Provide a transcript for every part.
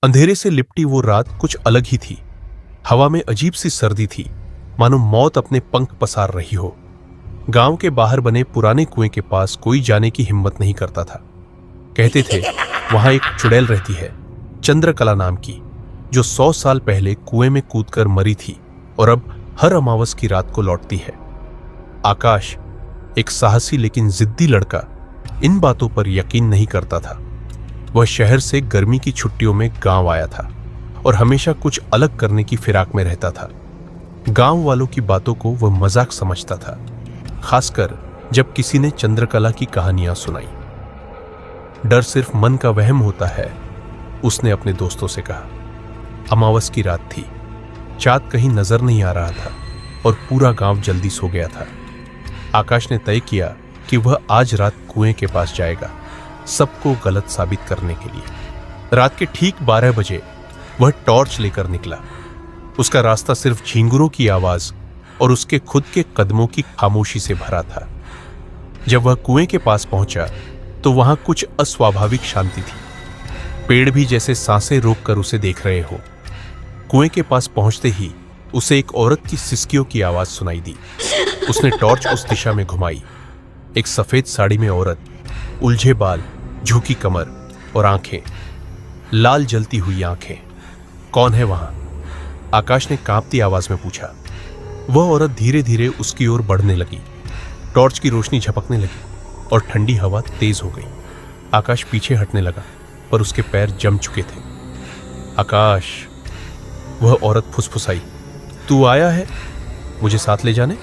अंधेरे से लिपटी वो रात कुछ अलग ही थी। हवा में अजीब सी सर्दी थी, मानो मौत अपने पंख पसार रही हो। गांव के बाहर बने पुराने कुएं के पास कोई जाने की हिम्मत नहीं करता था। कहते थे वहां एक चुड़ैल रहती है, चंद्रकला नाम की, जो 100 साल पहले कुएं में कूदकर मरी थी और अब हर अमावस की रात को लौटती है। आकाश, एक साहसी लेकिन जिद्दी लड़का, इन बातों पर यकीन नहीं करता था। वह शहर से गर्मी की छुट्टियों में गांव आया था और हमेशा कुछ अलग करने की फिराक में रहता था। गांव वालों की बातों को वह मजाक समझता था, खासकर जब किसी ने चंद्रकला की कहानियां सुनाई। डर सिर्फ मन का वहम होता है, उसने अपने दोस्तों से कहा। अमावस की रात थी, चाँद कहीं नजर नहीं आ रहा था और पूरा गांव जल्दी सो गया था। आकाश ने तय किया कि वह आज रात कुएं के पास जाएगा, सबको गलत साबित करने के लिए। रात के ठीक 12 बजे वह टॉर्च लेकर निकला। उसका रास्ता सिर्फ झींगुरों की आवाज और उसके खुद के कदमों की खामोशी से भरा था। जब वह कुएं के पास पहुंचा तो वहां कुछ अस्वाभाविक शांति थी। पेड़ भी जैसे सांसें रोककर उसे देख रहे हो। कुएं के पास पहुंचते ही उसे एक औरत की सिसकियों की आवाज सुनाई दी। उसने टॉर्च उस दिशा में घुमाई। एक सफेद साड़ी में औरत, उलझे बाल, झुकी कमर और आंखें, लाल जलती हुई आंखें। कौन है वहां? आकाश ने कांपती आवाज में पूछा। वह औरत धीरे धीरे उसकी ओर बढ़ने लगी। टॉर्च की रोशनी झपकने लगी और ठंडी हवा तेज हो गई। आकाश पीछे हटने लगा, पर उसके पैर जम चुके थे। आकाश, वह औरत फुसफुसाई, तू आया है मुझे साथ ले जाने?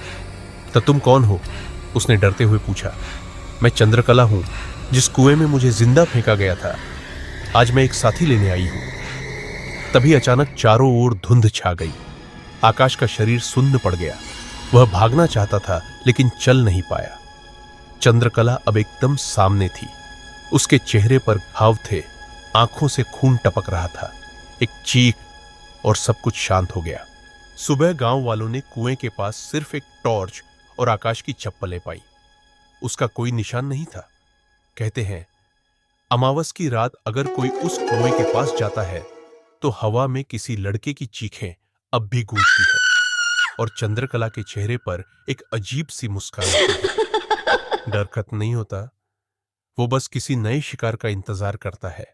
तो तुम कौन हो? उसने डरते हुए पूछा। मैं चंद्रकला हूं, जिस कुएं में मुझे जिंदा फेंका गया था। आज मैं एक साथी लेने आई हूं। तभी अचानक चारों ओर धुंध छा गई। आकाश का शरीर सुन्न पड़ गया। वह भागना चाहता था लेकिन चल नहीं पाया। चंद्रकला अब एकदम सामने थी। उसके चेहरे पर घाव थे, आंखों से खून टपक रहा था। एक चीख और सब कुछ शांत हो गया। सुबह गांव वालों ने कुएं के पास सिर्फ एक टॉर्च और आकाश की चप्पलें पाई। उसका कोई निशान नहीं था। कहते हैं अमावस की रात अगर कोई उस कुएं के पास जाता है तो हवा में किसी लड़के की चीखें अब भी गूंजती है और चंद्रकला के चेहरे पर एक अजीब सी मुस्कान होती है। डर खत्म नहीं होता, वो बस किसी नए शिकार का इंतजार करता है।